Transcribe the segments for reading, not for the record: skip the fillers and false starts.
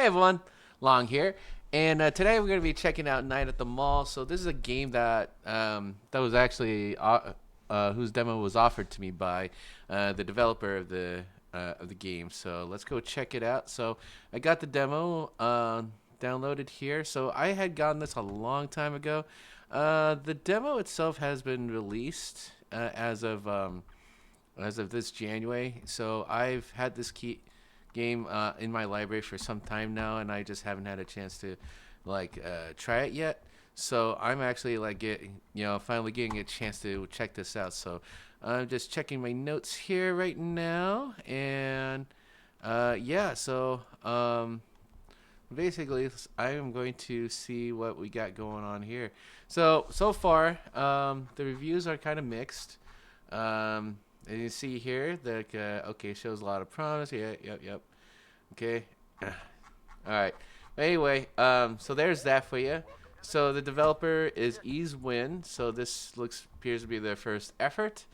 Hey everyone, Long here, and today we're going to be checking out Night at the Mall. So this is a game that was actually whose demo was offered to me by the developer of the game. So let's go check it out. So I got the demo downloaded here. So I had gotten this a long time ago. The demo itself has been released as of this January. So I've had this game in my library for some time now, and I just haven't had a chance to try it yet. So I'm actually finally getting a chance to check this out. So I'm just checking my notes here right now, and yeah. Basically, I am going to see what we got going on here. So far, the reviews are kind of mixed. And you see here that okay, shows a lot of promise. Yeah, yep. Okay, all right. Anyway, so there's that for you. So the developer is Easewin. So this appears to be their first effort.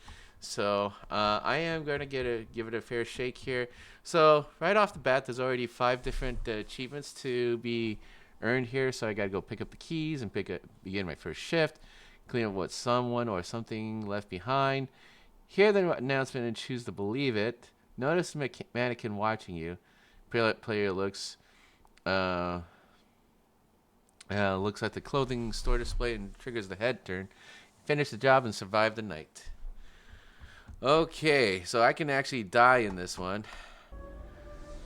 So I am going to give it a fair shake here. So right off the bat, there's already 5 different achievements to be earned here. So I got to go pick up the keys and begin my first shift, clean up what someone or something left behind. Hear the announcement and choose to believe it. Notice the mannequin watching you. Player uh, looks at the clothing store display and triggers the head turn. Finish the job and survive the night. Okay, so I can actually die in this one.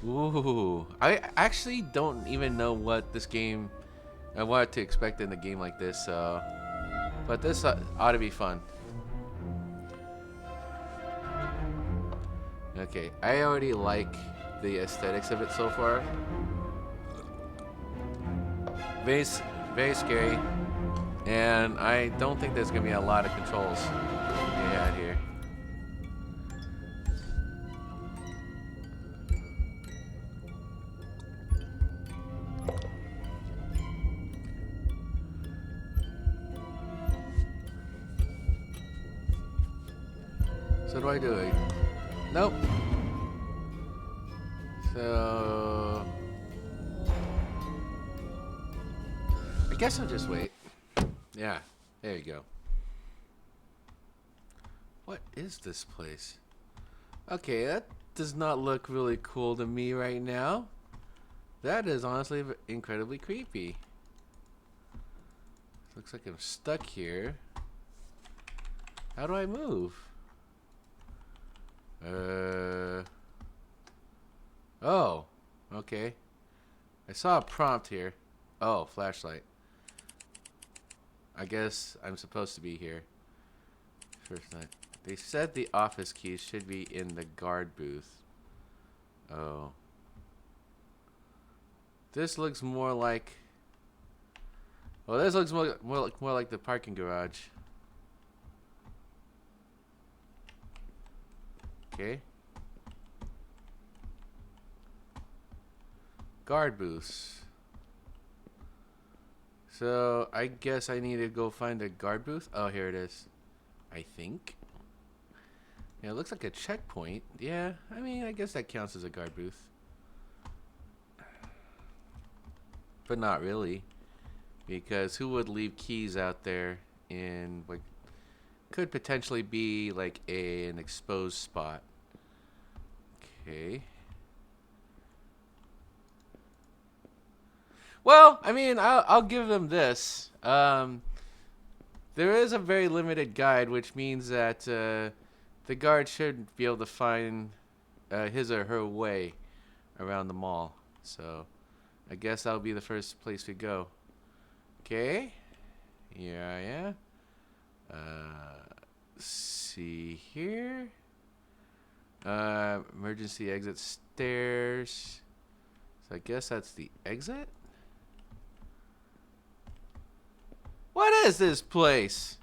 Ooh, I actually don't even know what this game, what to expect in a game like this. But this ought to be fun. Okay, I already like the aesthetics of it so far. Very, very scary, and I don't think there's gonna be a lot of controls yeah, here. So what do I do? Nope. So I guess I'll just wait. Yeah, there you go. What is this place? Okay, that does not look really cool to me right now. That is honestly incredibly creepy. Looks like I'm stuck here. How do I move? Oh, okay. I saw a prompt here. Oh, flashlight. I guess I'm supposed to be here. First night. They said the office keys should be in the guard booth. Oh. This looks more like... Well, this looks more like the parking garage. Okay. Guard booths. So, I guess I need to go find the guard booth. Oh, here it is. I think. Yeah, it looks like a checkpoint. Yeah, I mean, I guess that counts as a guard booth. But not really. Because who would leave keys out there in what could potentially be like an exposed spot? Okay. Well, I mean, I'll give them this. There is a very limited guide, which means that the guard should be able to find his or her way around the mall. So I guess that'll be the first place we go. Okay. Here I am. See here. Emergency exit stairs. So I guess that's the exit. What is this place?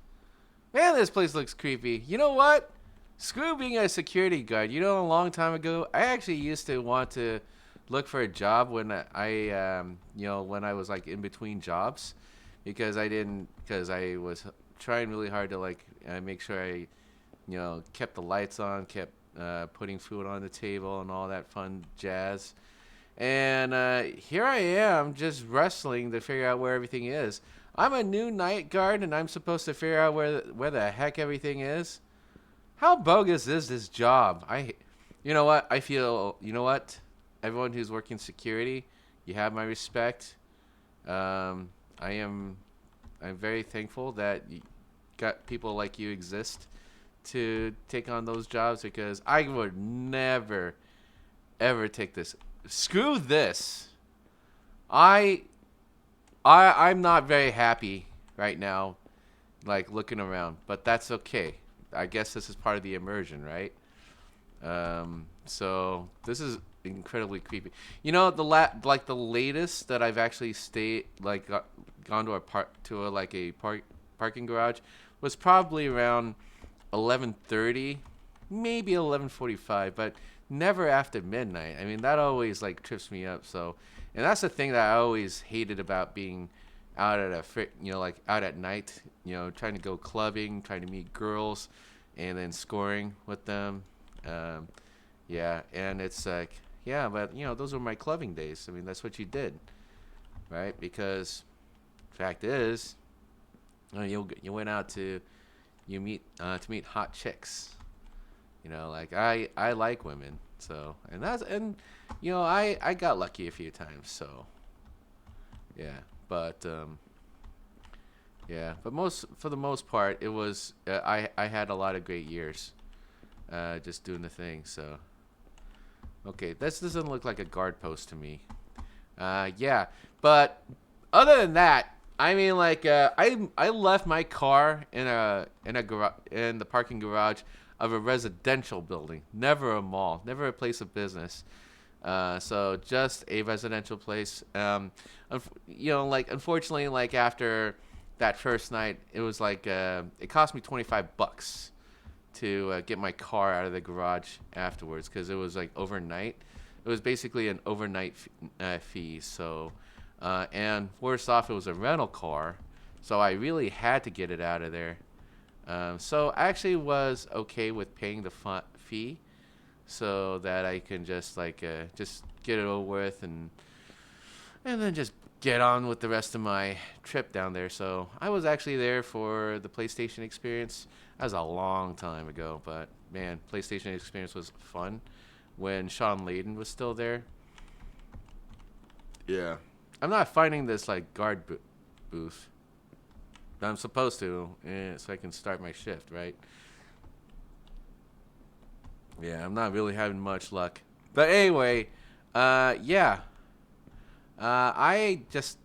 Man, this place looks creepy. You know what? Screw being a security guard. You know, a long time ago, I actually used to want to look for a job when when I was like in between jobs, because I was trying really hard to make sure I, kept the lights on, kept putting food on the table and all that fun jazz. And here I am just wrestling to figure out where everything is. I'm a new night guard and I'm supposed to figure out where the heck everything is. How bogus is this job? You know what? I feel, you know what? Everyone who's working security, you have my respect. Um, I am, I'm very thankful that you got people like you exist to take on those jobs because I would never, ever take this. Screw this. I, I'm not very happy right now, like looking around, but that's okay. I guess this is part of the immersion, right? So this is incredibly creepy. You know, like the latest that I've actually stayed like gone to a parking garage was probably around 11:30, maybe 11:45, but never after midnight. I mean, that always like trips me up. So, and that's the thing that I always hated about being out at like out at night. You know, trying to go clubbing, trying to meet girls, and then scoring with them. Um, yeah, and it's like, yeah, but you know, those were my clubbing days. I mean, that's what you did, right? Because fact is, you went out to meet hot chicks. You know, like I like women, so and you know I got lucky a few times, so yeah, but yeah, but most for the most part it was I had a lot of great years, just doing the thing. So okay, this doesn't look like a guard post to me. Yeah, but other than that, I mean, like, I left my car in the parking garage of a residential building, never a mall, never a place of business. So just a residential place. You know, like unfortunately, like after that first night, it was like it cost me $25 to get my car out of the garage afterwards because it was like overnight. It was basically an overnight fee. So, and worse off, it was a rental car. So I really had to get it out of there. So I actually was okay with paying the fee so that I can just like just get it over with and then just get on with the rest of my trip down there. So I was actually there for the PlayStation experience. That was a long time ago, but man, PlayStation experience was fun when Sean Layden was still there. Yeah. I'm not finding this like booth. I'm supposed to, so I can start my shift, right? Yeah, I'm not really having much luck. But anyway, yeah. I just,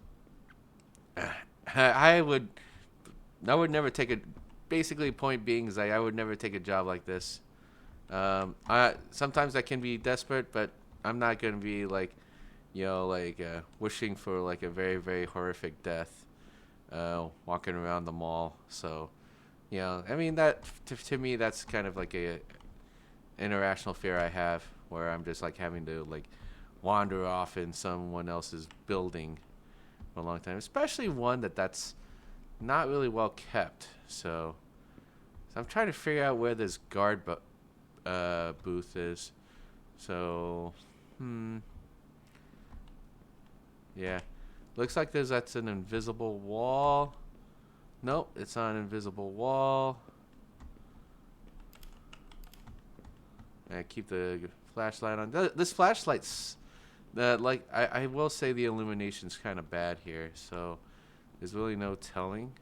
I would, I would never take a. Basically, point being is like I would never take a job like this. I sometimes I can be desperate, but I'm not gonna be like, you know, like wishing for like a very very horrific death, walking around the mall. So, you know, I mean that to me that's kind of like a irrational fear I have, where I'm just like having to like wander off in someone else's building for a long time, especially one that's not really well kept. So I'm trying to figure out where this booth is. So, yeah. Looks like that's an invisible wall. Nope, it's not an invisible wall. I keep the flashlight on. This flashlight's, like, I will say the illumination's kind of bad here. So there's really no telling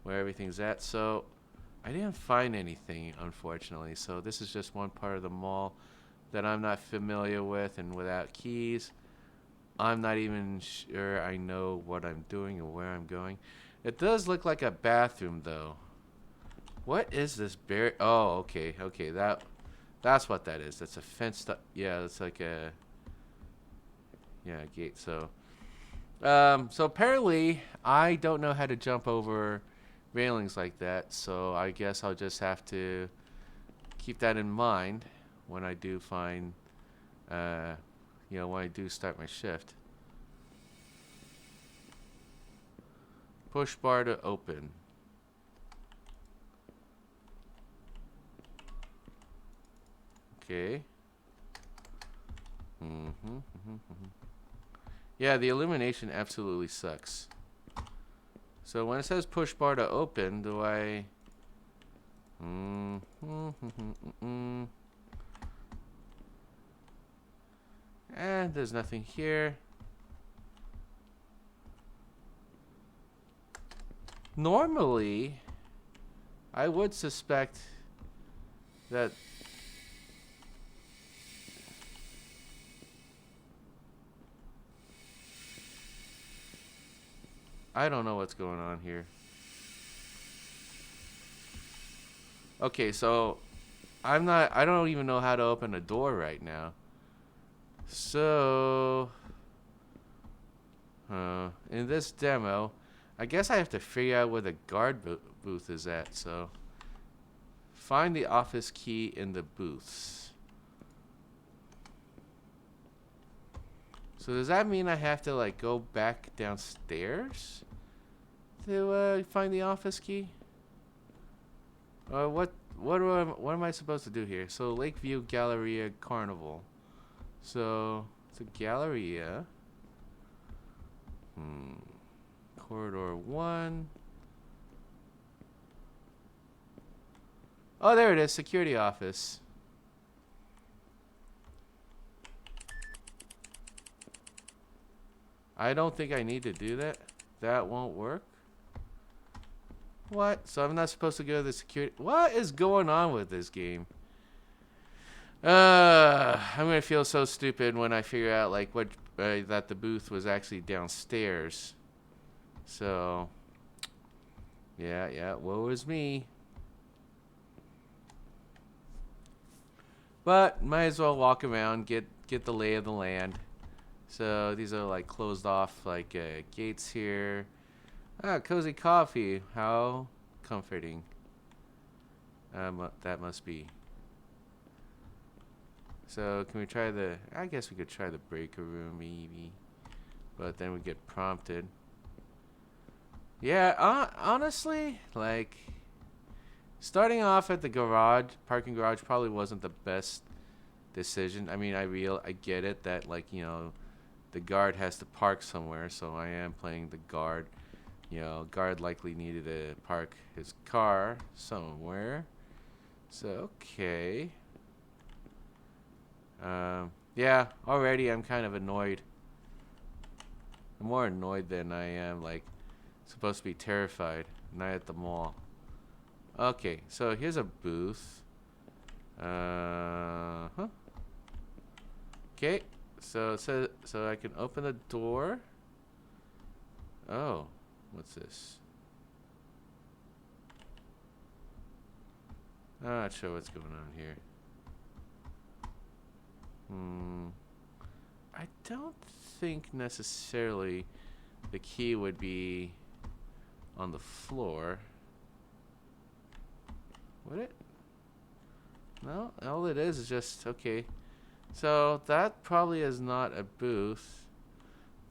where everything's at. So I didn't find anything, unfortunately. So this is just one part of the mall that I'm not familiar with, and without keys, I'm not even sure I know what I'm doing or where I'm going. It does look like a bathroom, though. What is this Oh, okay, okay. That's what that is. That's a fenced up. Yeah, it's like a gate. So apparently I don't know how to jump over railings like that. So I guess I'll just have to keep that in mind when I do find, uh, when I do start my shift. Push bar to open. Okay. Mm-hmm. Yeah, the illumination absolutely sucks. So when it says push bar to open, do I... And there's nothing here. Normally, I would suspect that... I don't know what's going on here. Okay, so I don't even know how to open a door right now. So, in this demo, I guess I have to figure out where the guard booth is at. So, find the office key in the booths. So does that mean I have to like go back downstairs to find the office key? Or what am I supposed to do here? So Lakeview Galleria Carnival. So it's a Galleria. Corridor 1. Oh, there it is. Security office. I don't think I need to do that. That won't work. What? So I'm not supposed to go to the security... What is going on with this game? I'm gonna feel so stupid when I figure out like what that the booth was actually downstairs. So, yeah, woe is me. But might as well walk around, get the lay of the land. So these are like closed off like gates here. Ah, cozy coffee. How comforting. That must be. So can we try the... I guess we could try the breaker room maybe. But then we get prompted. Yeah, honestly, like... Starting off at the parking garage probably wasn't the best decision. I mean, I get it that like, you know, the guard has to park somewhere, so I am playing the guard. You know, guard likely needed to park his car somewhere. So, okay. Yeah, already I'm kind of annoyed. I'm more annoyed than I am, like, supposed to be terrified. Night at the mall. Okay, so here's a booth. Okay, so it says, so I can open the door. Oh, what's this? I'm not sure what's going on here. I don't think necessarily the key would be on the floor. Would it? No, all it is just, okay. So that probably is not a booth.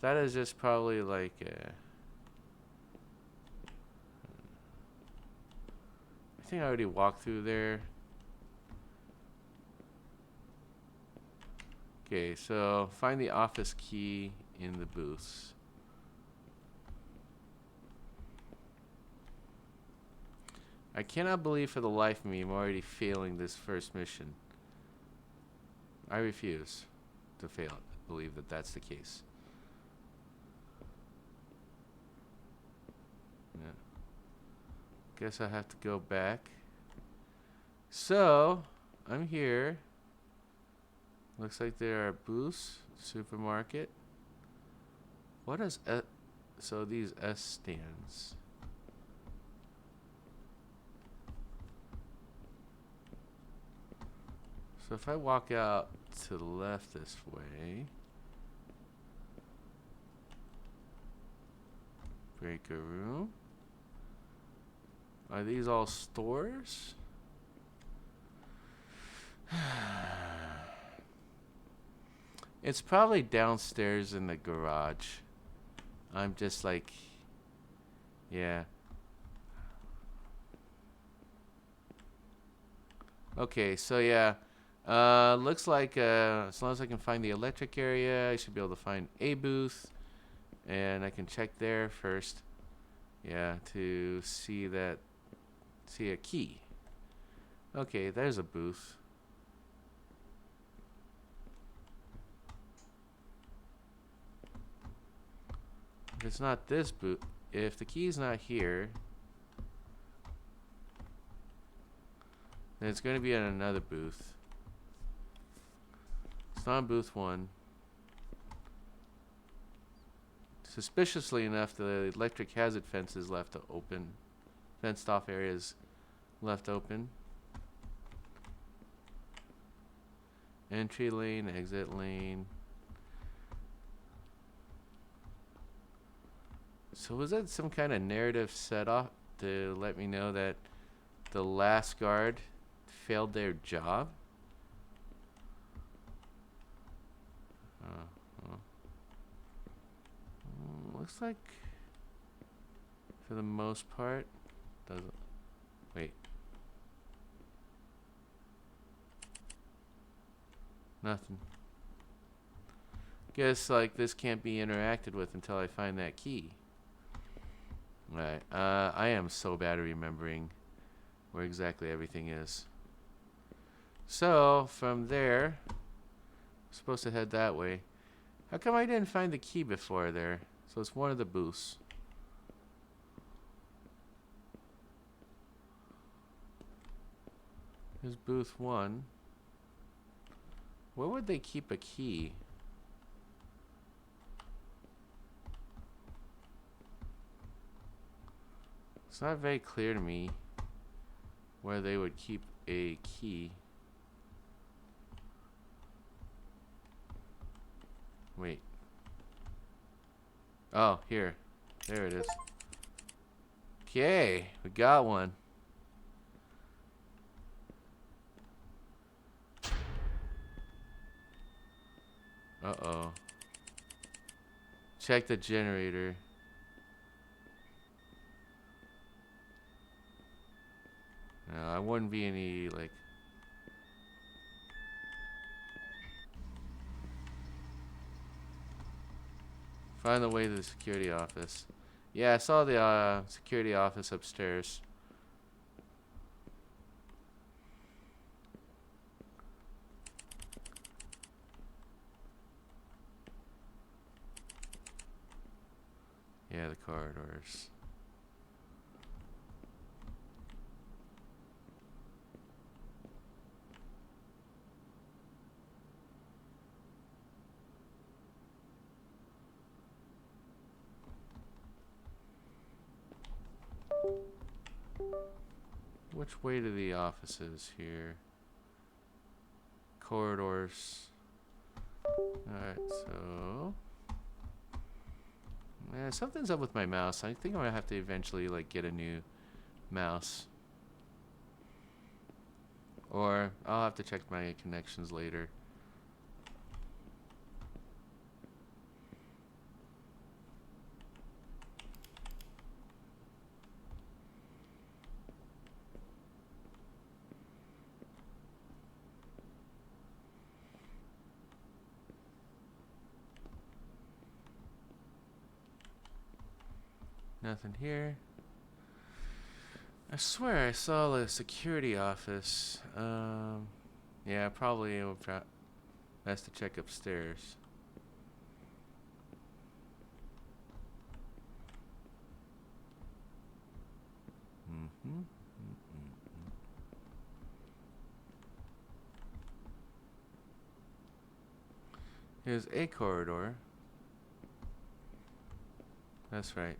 That is just probably like a... I think I already walked through there. Okay, so find the office key in the booths. I cannot believe for the life of me I'm already failing this first mission. I refuse to believe that that's the case. Yeah. Guess I have to go back. So, I'm here. Looks like there are booths, supermarket. What is so these S stands? So if I walk out to the left this way, breaker room. Are these all stores? It's probably downstairs in the garage. I'm just like, yeah. Okay, so yeah, Looks like as long as I can find the electric area, I should be able to find a booth, and I can check there first. Yeah, to see a key. Okay, there's a booth. If it's not this booth, if the key's not here, then it's going to be in another booth. It's not in booth 1. Suspiciously enough, the electric hazard fence is left open. Fenced off areas left open. Entry lane, exit lane. So was that some kind of narrative set off to let me know that the last guard failed their job? Looks like, for the most part, doesn't. Wait. Nothing. Guess like this can't be interacted with until I find that key. Right. I am so bad at remembering where exactly everything is. So from there, I'm supposed to head that way. How come I didn't find the key before there? So it's one of the booths. Here's booth 1. Where would they keep a key? It's not very clear to me where they would keep a key. Wait. Oh, here. There it is. Okay, we got one. Uh-oh. Check the generator. No, I wouldn't be any, like... Find the way to the security office. Yeah, I saw the security office upstairs. Yeah, the corridors. Which way to the offices here? Corridors. Alright, so... Yeah, something's up with my mouse. I think I'm gonna have to eventually like get a new mouse. Or I'll have to check my connections later. Nothing here. I swear I saw a security office. Yeah, probably best to check upstairs. Here's a corridor. That's right.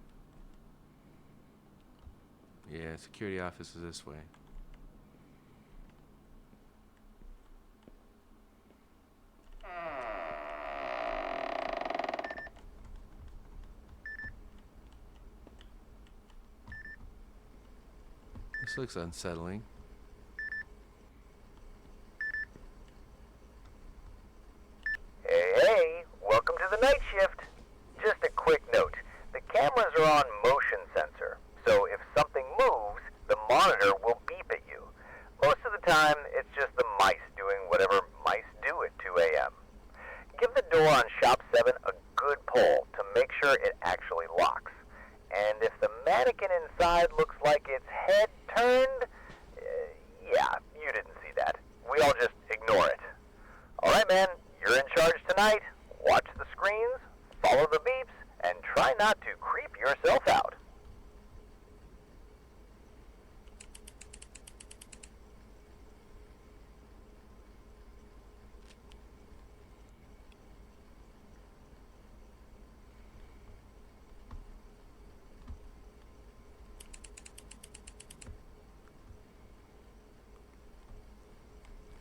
Yeah, security office is this way. This looks unsettling. Hey, welcome to the night shift. Just a quick note. The cameras are on motion sensor, so if something moves, the monitor will beep at you. Most of the time, it's just the mice doing whatever pull to make sure it actually locks. And if the mannequin inside looks like its head turned, yeah, you didn't see that. We all just ignore it. Alright, man, you're in charge tonight. Watch the screens, follow the beeps, and try not to creep yourself out.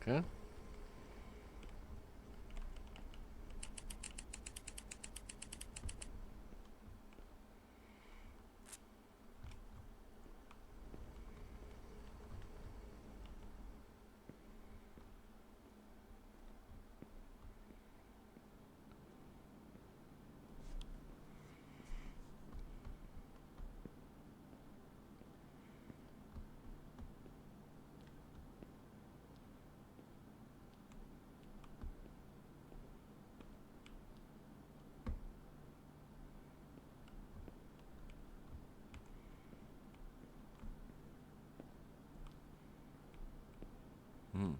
Okay. Hmm.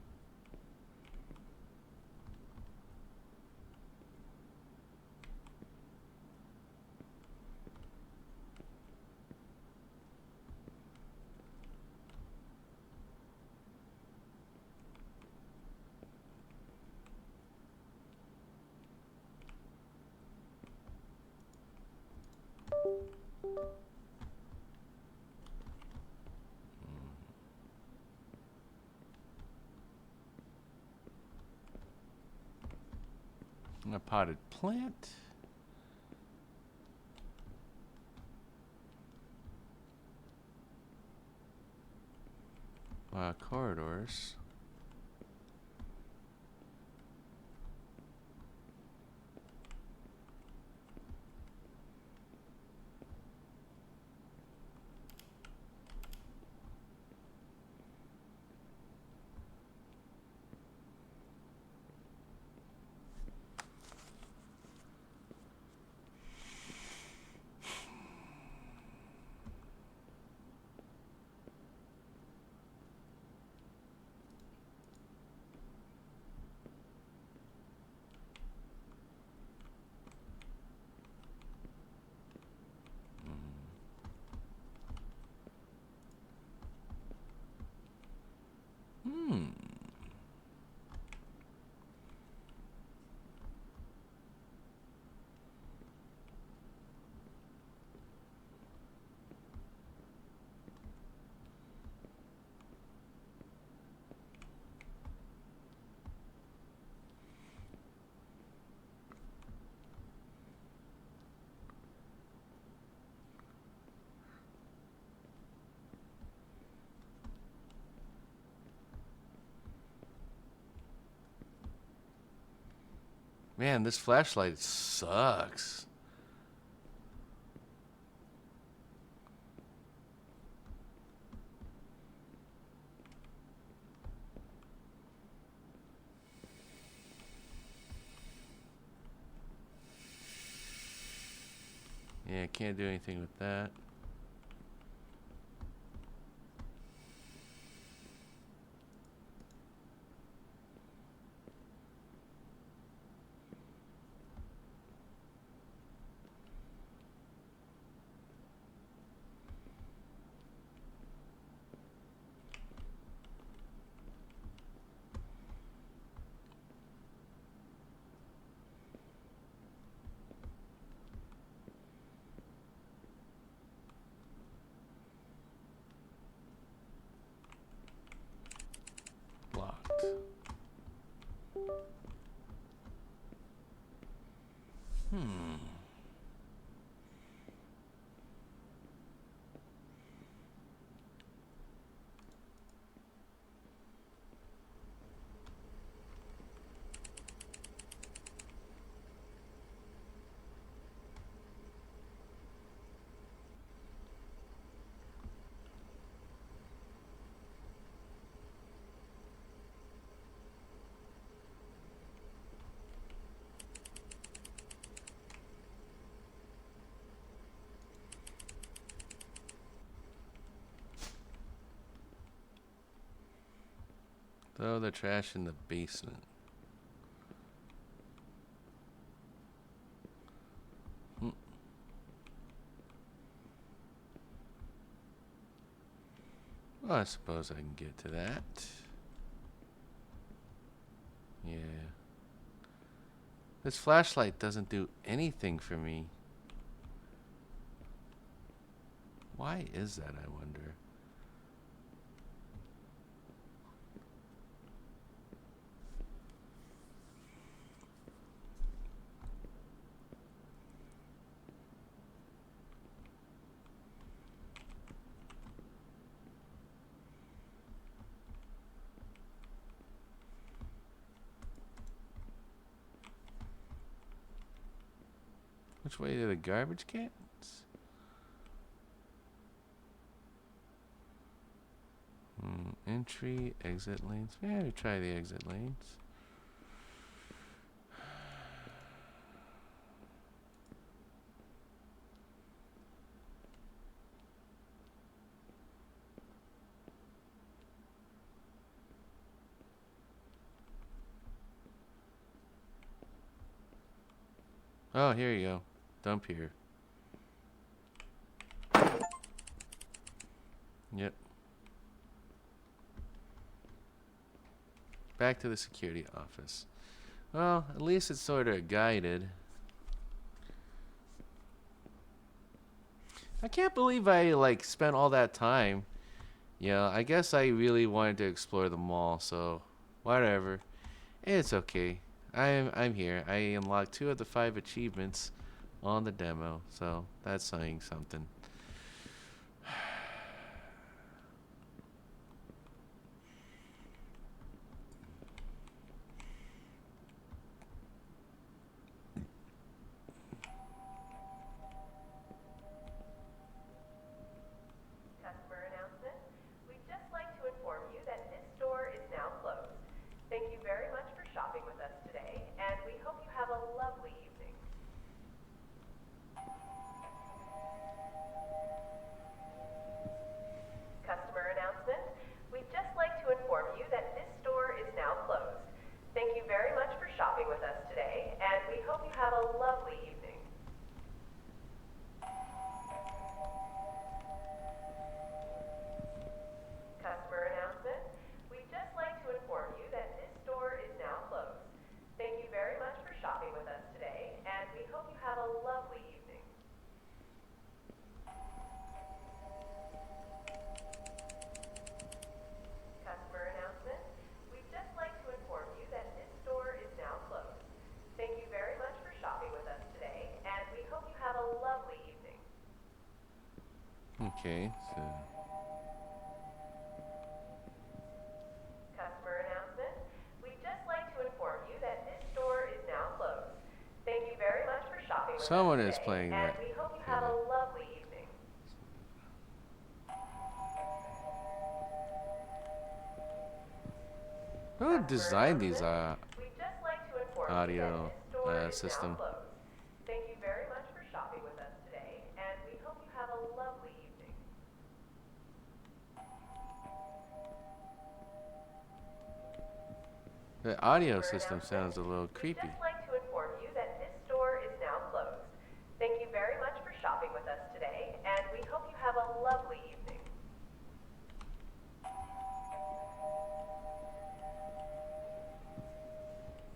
A potted plant. Corridors. Hmm. Man, this flashlight sucks. Yeah, can't do anything with that. Locked. Hmm. Throw the trash in the basement. Well, I suppose I can get to that. Yeah. This flashlight doesn't do anything for me. Why is that, I wonder? Which way to the garbage cans? Entry, exit lanes. Yeah, we try the exit lanes. Oh, here you go. Dump here. Yep. Back to the security office. Well, at least it's sort of guided. I can't believe I spent all that time. I guess I really wanted to explore the mall, so whatever. It's okay. I'm here. I unlocked 2 of the 5 achievements on the demo, so that's saying something. Customer announcement. We'd just like to inform you that this store is now closed. Thank you very much for shopping with us today, and we hope you have a lovely evening. Customer announcement. We'd just like to inform you that this store is now closed. Thank you very much for shopping with us today, and we hope you have a lovely evening. Customer announcement. We'd just like to inform you that this store is now closed. Thank you very much for shopping with us today, and we hope you have a lovely evening. Customer announcement. We'd just like to inform you that this store is now closed. Thank you very much for shopping with us today, and we hope you have a lovely evening. Okay, so Customer announcement. We'd just like to inform you that this store is now closed. Thank you very much for shopping with someone us is today, playing and that. we hope you have a lovely evening. Who designed these We'd just like to inform audio, you that this store is system? now closed. Thank you very much for shopping with us today, and we hope you have a lovely evening. The audio system sounds a little creepy. We'd just like to inform you that this store is now closed. Thank you very much for shopping with us today, and we hope you have a lovely evening.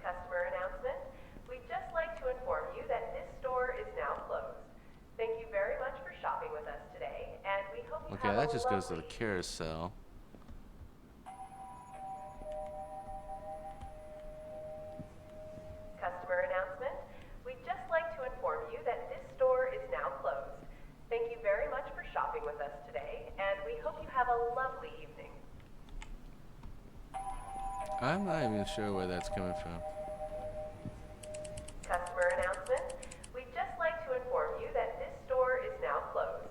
Customer announcement. We'd just like to inform you that this store is now closed. Thank you very much for shopping with us today, and we hope you Okay, have that a just goes to the lovely carousel. Customer announcement. We'd just like to inform you that this store is now closed. Thank you very much for shopping with us today, and we hope you have a lovely evening. I'm not even sure where that's coming from. Customer announcement. We'd just like to inform you that this store is now closed.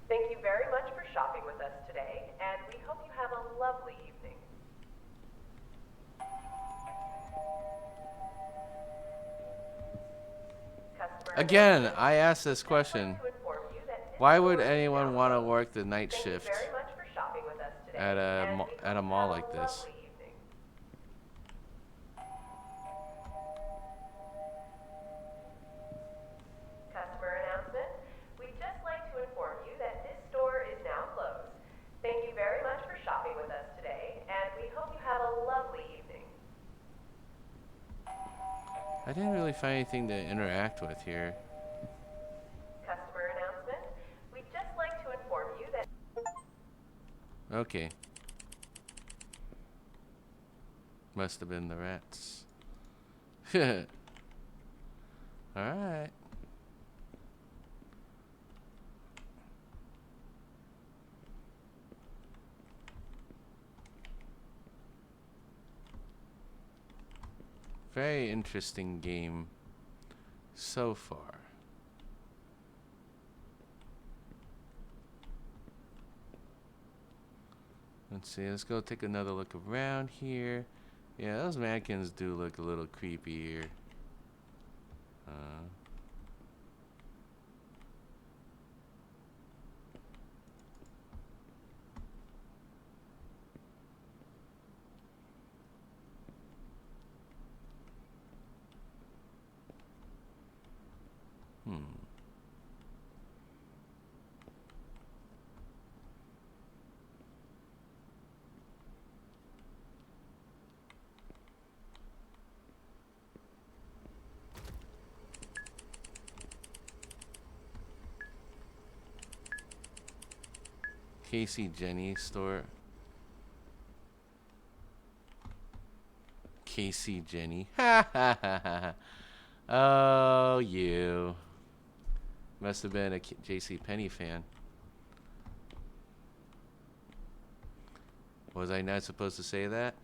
Thank you very much for shopping with us today, and we hope you have a lovely evening. Customer Again, I asked this question. to inform you that this Why would store is anyone now want to closed. work the night Thank you shift very much for shopping with us today, at and we at a hope you mall have like a this? lovely evening. I didn't really find anything to interact with here. Customer announcement. We'd just like to inform you that Okay. Must have been the rats. Alright. Very interesting game so far. Let's see, let's go take another look around here. Yeah, those mannequins do look a little creepy here. Hmm. Casey Jenny store. Casey Jenny. Ha ha ha ha. Oh, you. Must have been a JC Penney fan. Was I not supposed to say that?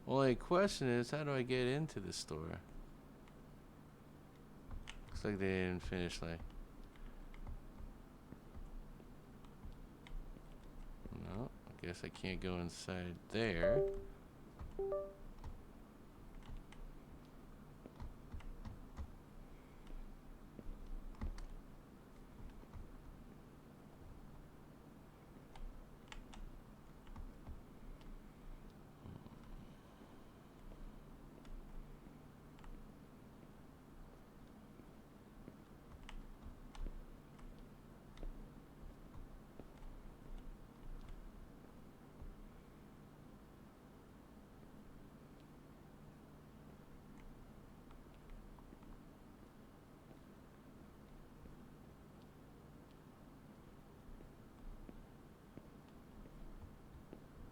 Only question is, how do I get into the store? Looks like they didn't finish, like... No, I guess I can't go inside there.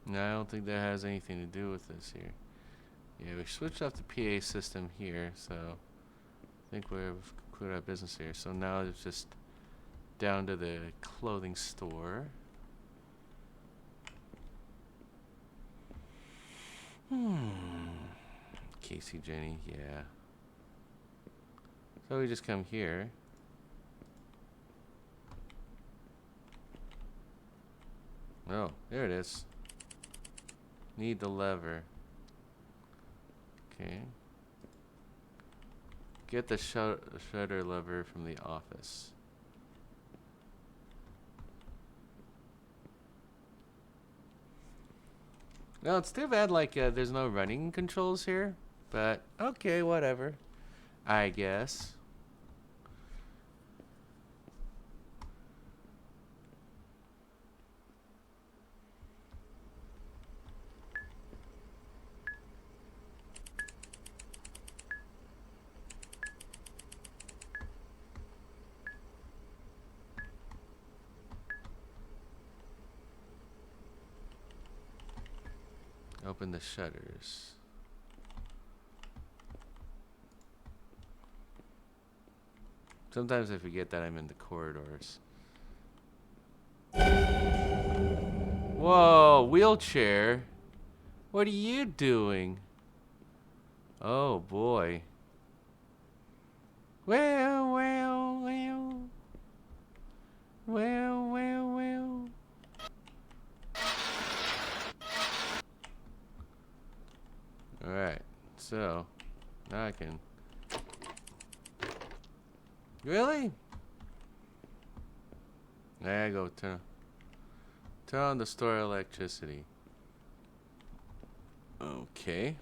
No, I don't think that has anything to do with this here. Yeah, we switched off the PA system here, so I think we've concluded our business here. So now it's just down to the clothing store. Casey Jenny, yeah. So we just come here. Oh, there it is. Need the lever. Okay. Get the shutter lever from the office. No, it's too bad, like, there's no running controls here. But, okay, whatever. I guess. Open the shutters. Sometimes I forget that I'm in the corridors. Whoa, wheelchair. What are you doing? Oh boy. Well, well, well. Well, well, well. Alright, so now I can. Really? There I go. Turn. Turn on the store electricity. Okay.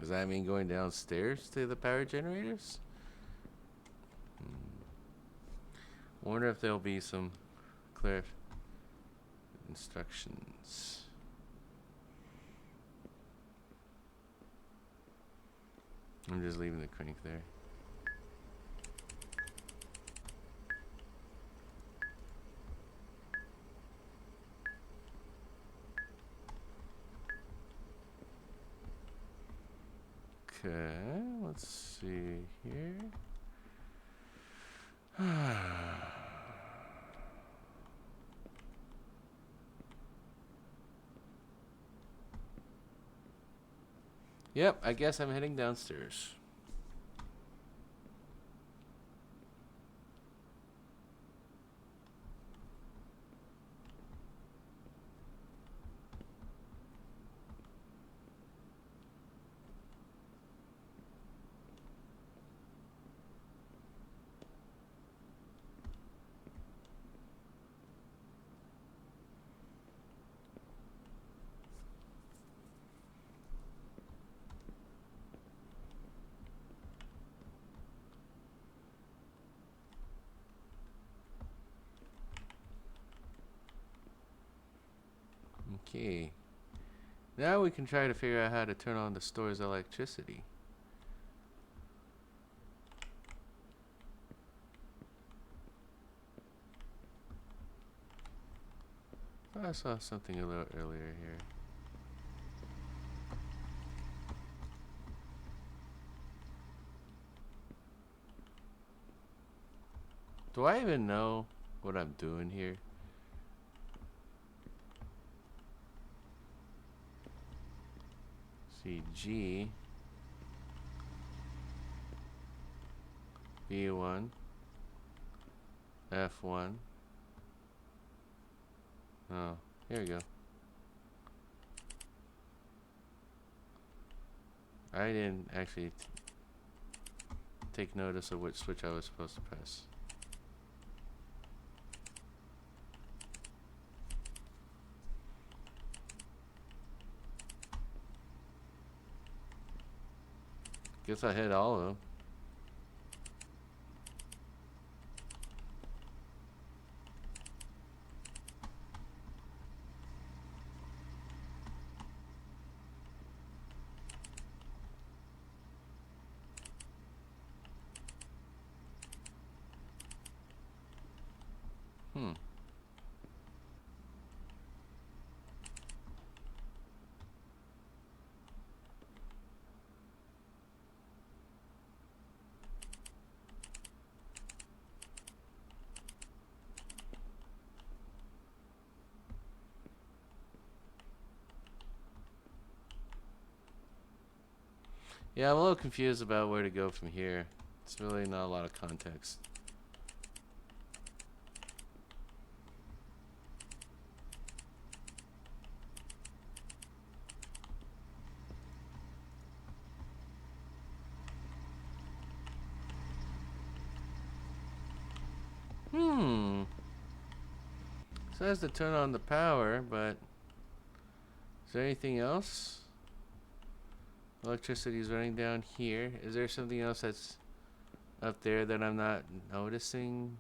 Does that mean going downstairs to the power generators? Wonder if there'll be some clear instructions. I'm just leaving the crank there. Okay, let's see here. Yep, I guess I'm heading downstairs. Okay. Now we can try to figure out how to turn on the store's electricity. I saw something a little earlier here. Do I even know what I'm doing here? See, G, B1, F1. Oh, here we go. I didn't actually take notice of which switch I was supposed to press. Guess I hit all of them. Yeah, I'm a little confused about where to go from here. It's really not a lot of context. Says to turn on the power, but is there anything else? Electricity is running down here. Is there something else that's up there that I'm not noticing?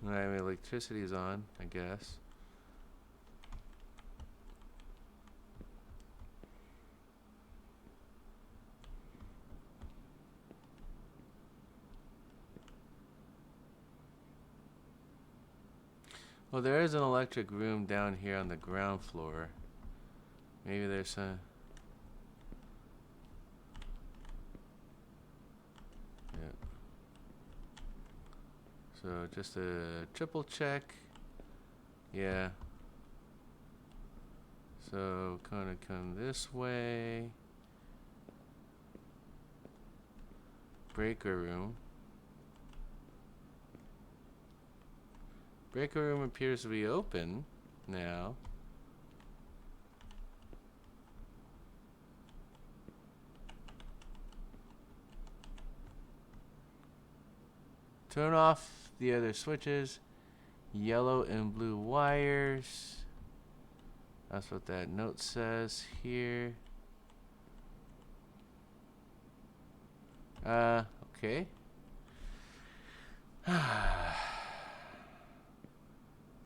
I mean, electricity is on, I guess. Well, there is an electric room down here on the ground floor. Maybe there's a... Yeah. So just a triple check. Yeah. So gonna come this way. Breaker room. Breaker room appears to be open now. Turn off the other switches Yellow and blue wires. That's what that note says here. Okay.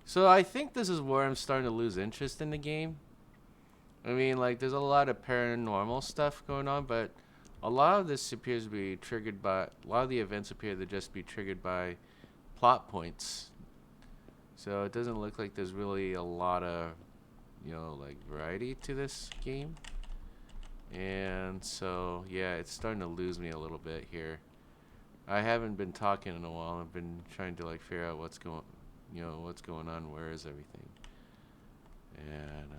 So I think this is where I'm starting to lose interest in the game. I mean, like, there's a lot of paranormal stuff going on, but a lot of this appears to be triggered by, a lot of the events appear to just be triggered by plot points. So it doesn't look like there's really a lot of, like, variety to this game. And so, yeah, it's starting to lose me a little bit here. I haven't been talking in a while. I've been trying to, like, figure out what's going on, where is everything. And,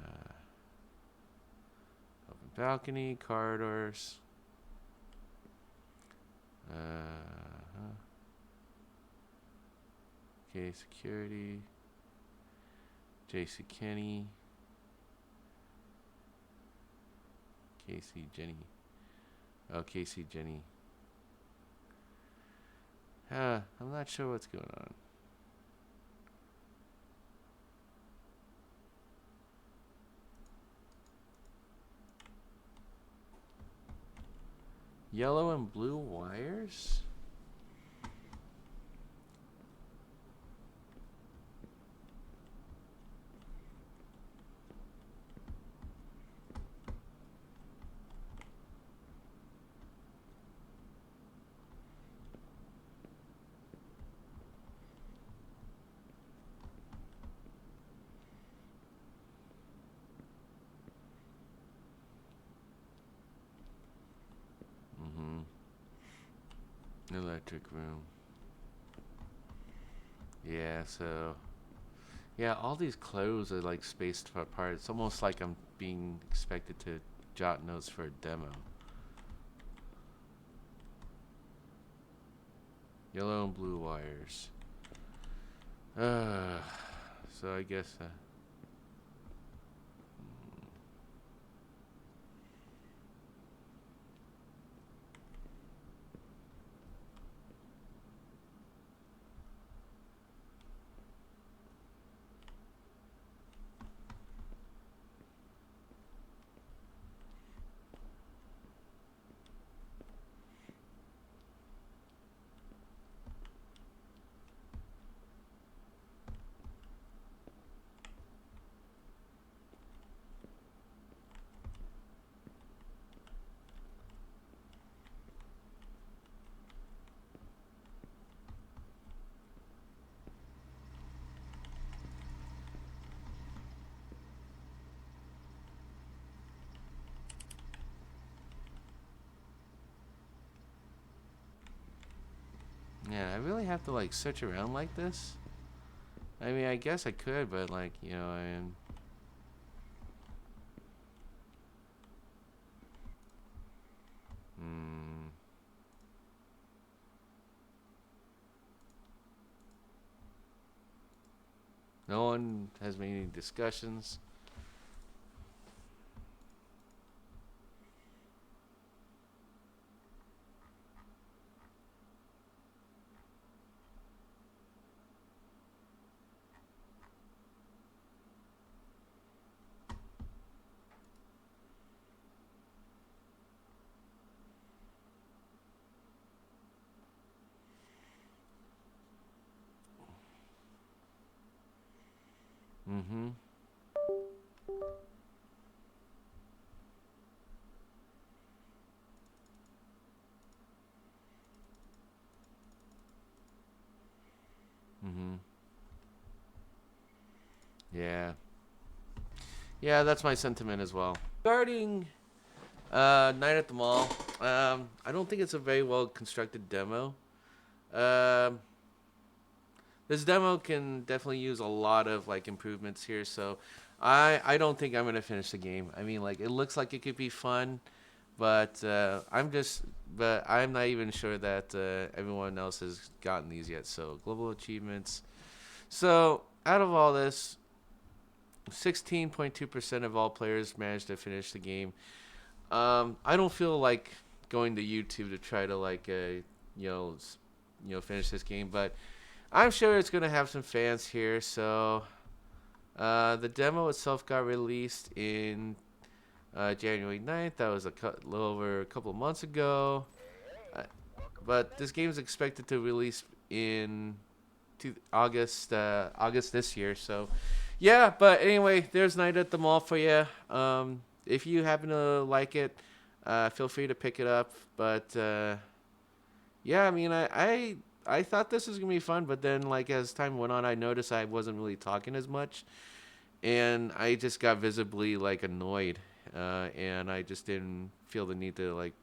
open balcony, corridors. Okay, security. JC Kenny. Casey Jenny. Oh, Casey Jenny. I'm not sure what's going on. Yellow and blue wires? Electric room. Yeah, so yeah, all these clothes are like spaced apart. It's almost like I'm being expected to jot notes for a demo. Yellow and blue wires. So I guess yeah, I really have to like search around like this. I mean, I guess I could, but like, I am. No one has made any discussions. Mm-hmm. Mm-hmm. Yeah. Yeah, that's my sentiment as well. Regarding Night at the Mall, I don't think it's a very well constructed demo. Um, this demo can definitely use a lot of like improvements here, so I don't think I'm gonna finish the game. I mean, like, it looks like it could be fun, but I'm not even sure that everyone else has gotten these yet. So global achievements. So out of all this, 16.2% of all players managed to finish the game. I don't feel like going to YouTube to try to like finish this game, but I'm sure it's gonna have some fans here. So the demo itself got released in January 9th. That was little over a couple of months ago. Uh, but this game is expected to release in August this year. So yeah, but anyway, there's Night at the Mall for you. If you happen to like it, feel free to pick it up. But yeah, I mean, I thought this was gonna be fun, but then like as time went on, I noticed I wasn't really talking as much, and I just got visibly like annoyed, and I just didn't feel the need to like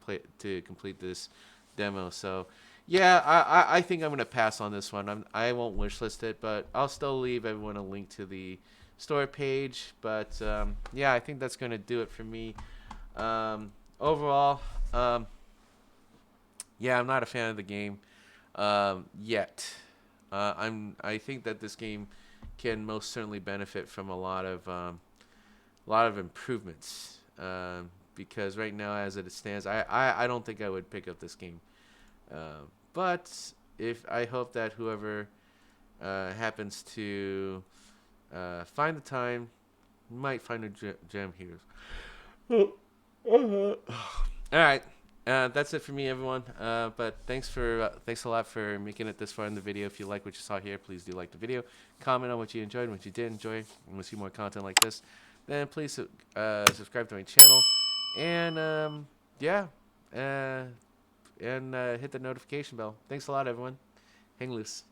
complete this demo. So yeah, I think I'm gonna pass on this one. I won't wishlist it, but I'll still leave everyone a link to the store page. But yeah, I think that's gonna do it for me. Overall, yeah, I'm not a fan of the game yet. I think that this game can most certainly benefit from a lot of improvements. Because right now, as it stands, I don't think I would pick up this game. But if I hope that whoever happens to find the time might find a gem here. All right. That's it for me, everyone. But thanks a lot for making it this far in the video. If you like what you saw here, please do like the video. Comment on what you enjoyed, what you did enjoy, and want to see more content like this. Then please subscribe to my channel, and yeah, and hit the notification bell. Thanks a lot, everyone. Hang loose.